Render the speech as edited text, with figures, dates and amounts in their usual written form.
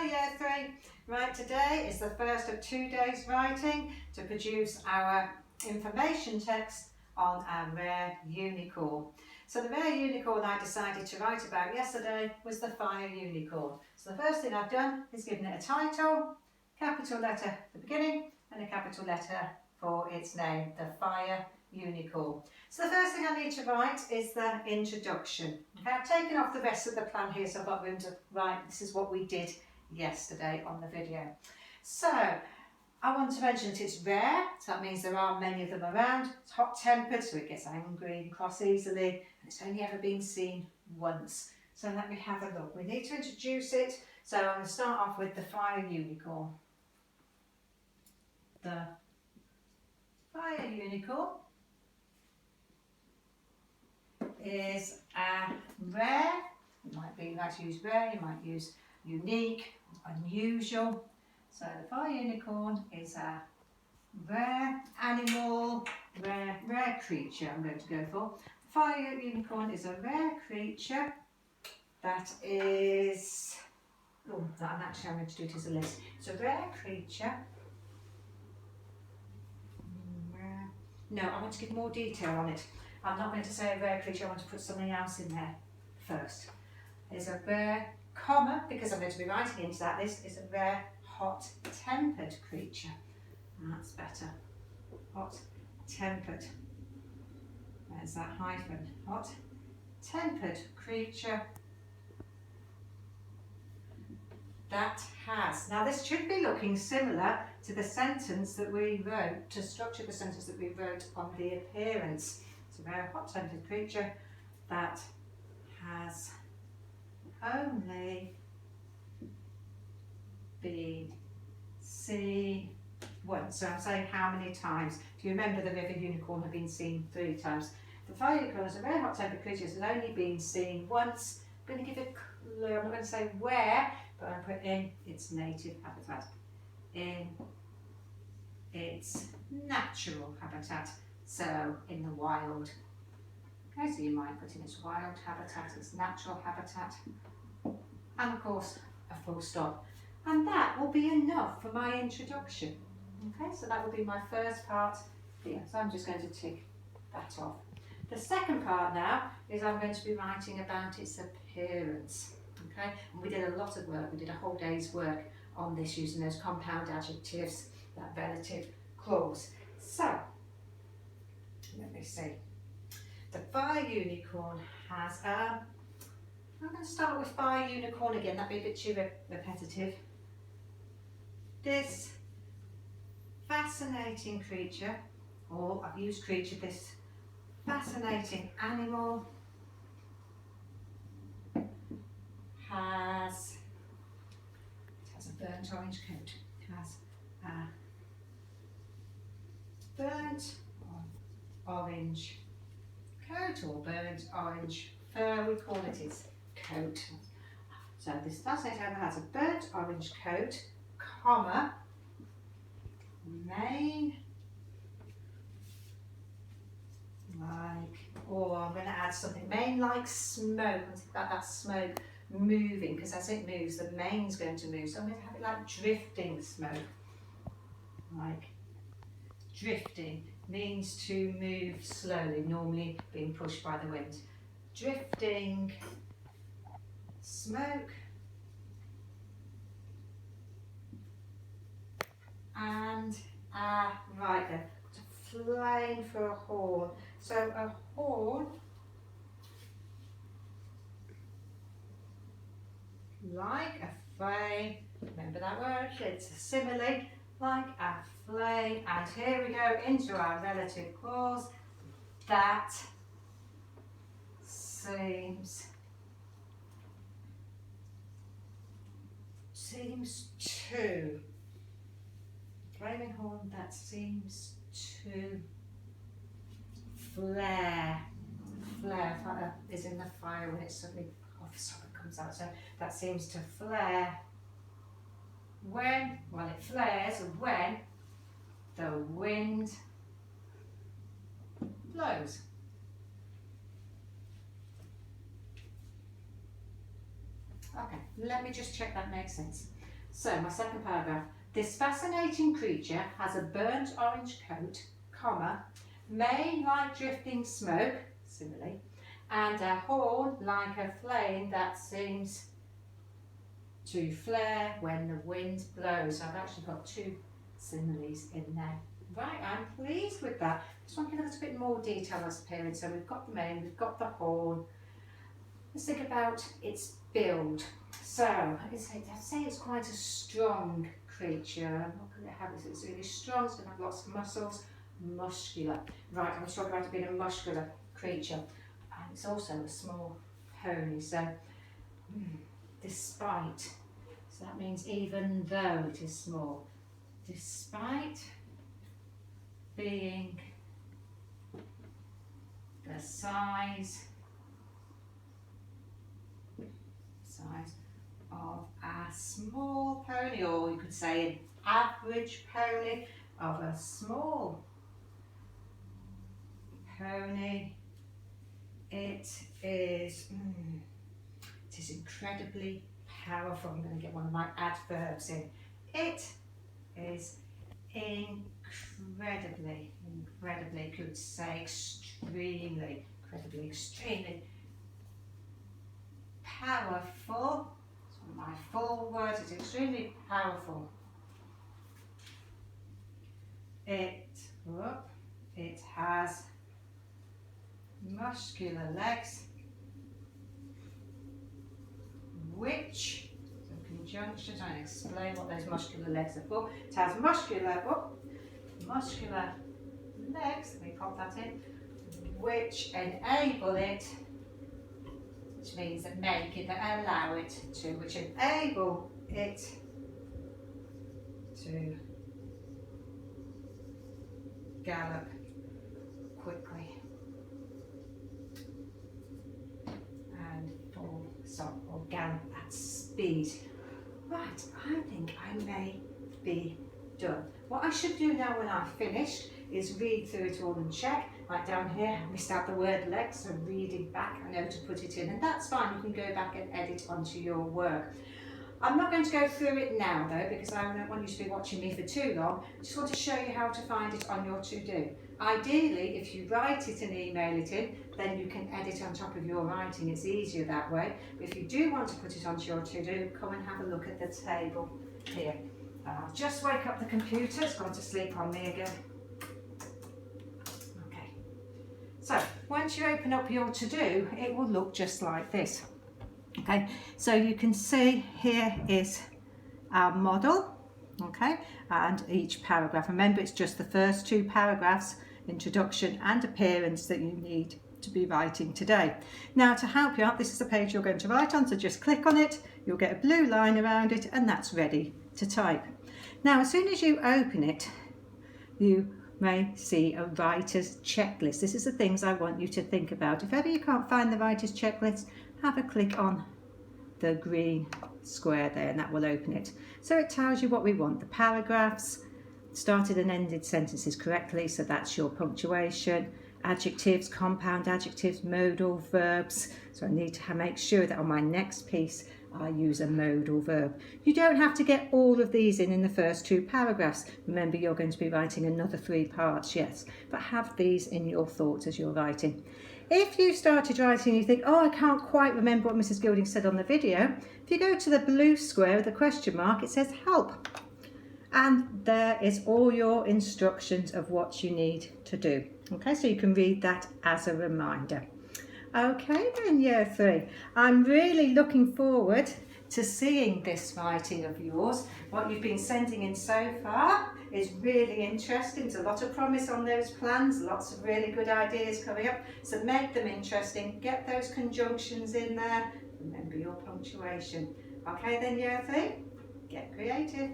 Hi Year 3. Right, today is the first of 2 days writing to produce our information text on our rare unicorn. So the rare unicorn I decided to write about yesterday was the fire unicorn. So the first thing I've done is given it a title, capital letter at the beginning and a capital letter for its name, the fire unicorn. So the first thing I need to write is the introduction. Okay, I've taken off the rest of the plan here so I've got room to write. This is what we did yesterday on the video. So I want to mention that it's rare, so that means there aren't many of them around. It's hot-tempered, so it gets angry and cross easily, and it's only ever been seen once. So let me have a look. We need to introduce it, so I'm going to start off with the fire unicorn. The fire unicorn is a rare. You might use rare, you might use unique, unusual. So the fire unicorn is a rare animal, rare creature I'm going to go for. The fire unicorn is a rare creature that is, I'm going to do it as a list. It's a rare creature. No, I want to give more detail on it. I'm not going to say a rare creature, I want to put something else in there first. It's a rare, comma, because I'm going to be writing into that list, is a rare hot-tempered creature. That's better. Hot-tempered. There's that hyphen. Hot-tempered creature that has. Now this should be looking similar to the sentence that we wrote, to structure the sentence that we wrote on the appearance. It's a rare hot-tempered creature that has only been seen once. So I'm saying how many times. Do you remember the river unicorn had been seen 3 times? The fire unicorn is a rare hot-tempered creature that has only been seen once. I'm going to give it a clue. I'm not going to say where, but I'm going to put in its native habitat. In its natural habitat. So in the wild. Okay, so you might put in its wild habitat, its natural habitat. And of course, a full stop. And that will be enough for my introduction. Okay, so that will be my first part here. So I'm just going to tick that off. The second part now is I'm going to be writing about its appearance. Okay, and we did a lot of work. We did a whole day's work on this using those compound adjectives, that relative clause. So, let me see. The fire unicorn has I'm going to start with fire unicorn again, that'd be a bit too repetitive. This fascinating creature, or I've used creature, this fascinating animal has a burnt orange coat. It has a burnt orange coat or burnt orange fur, we call it its coat. So this fascinating animal has a burnt orange coat, comma, mane like, or I'm going to add something, mane like smoke. Think about that smoke moving, because as it moves, the mane's going to move. So I'm going to have it like drifting smoke. Like drifting means to move slowly, normally being pushed by the wind. Drifting smoke and right then, a flame for a horn. So a horn, like a flame, remember that word, it's a simile, like a flame, and here we go into our relative clause, that seems to, flaming horn that seems to flare. Fire is in the fire when it suddenly comes out, so that seems to flare. When? Well, it flares when the wind blows. Okay, let me just check that makes sense. So my second paragraph. This fascinating creature has a burnt orange coat, comma, mane like drifting smoke, simile, and a horn like a flame that seems to flare when the wind blows. So I've actually got two similes in there. Right, I'm pleased with that. Just want to give a little bit more detail as appearance. So we've got the mane, we've got the horn. Let's think about its build. So I'd say it's quite a strong creature. I'm not going to have this. It's really strong. It's going to have lots of muscles, muscular. Right, I'm talking about it being a muscular creature, and it's also a small pony. So despite, so that means even though it is small, despite being the size of a small pony, or you could say an average pony of a small pony, it is incredibly powerful. I'm going to get one of my adverbs in. It is incredibly, could say extremely, incredibly, extremely powerful. It's one of my full words. It's extremely powerful. It has muscular legs, which, some conjunctions, I explain what those muscular legs are for. It has muscular legs, let me pop that in, which enable it, which means that make it, that allow it to, which enable it to gallop quickly and full stop, or gallop at speed. Right, I think I may be done. What I should do now when I've finished is read through it all and check. Like down here, I missed out the word legs, so reading back, I know to put it in, and that's fine. You can go back and edit onto your work. I'm not going to go through it now though, because I don't want you to be watching me for too long. I just want to show you how to find it on your to-do. Ideally, if you write it and email it in, then you can edit on top of your writing. It's easier that way. But if you do want to put it onto your to-do, come and have a look at the table here. I'll just wake up the computer. It's gone to sleep on me again. Okay. So once you open up your to-do, it will look just like this. Okay, so you can see here is our model, okay, and each paragraph. Remember, it's just the first two paragraphs, introduction and appearance, that you need to be writing today. Now, to help you out, this is the page you're going to write on, so just click on it, you'll get a blue line around it, and that's ready to type. Now, as soon as you open it, you may see a writer's checklist. This is the things I want you to think about. If ever you can't find the writer's checklist, have a click on the green square there and that will open it. So it tells you what we want: the paragraphs, started and ended sentences correctly, so that's your punctuation, adjectives, compound adjectives, modal verbs. So I need to make sure that on my next piece I use a modal verb. You don't have to get all of these in the first two paragraphs. Remember, you're going to be writing another 3 parts, yes, but have these in your thoughts as you're writing. If you started writing and you think, oh, I can't quite remember what Mrs. Gilding said on the video, if you go to the blue square with the question mark, it says help. And there is all your instructions of what you need to do. Okay, so you can read that as a reminder. Okay then, year 3. I'm really looking forward to seeing this writing of yours. What you've been sending in so far is really interesting. There's a lot of promise on those plans, lots of really good ideas coming up. So make them interesting, get those conjunctions in there, remember your punctuation. Okay then, year 3, get creative.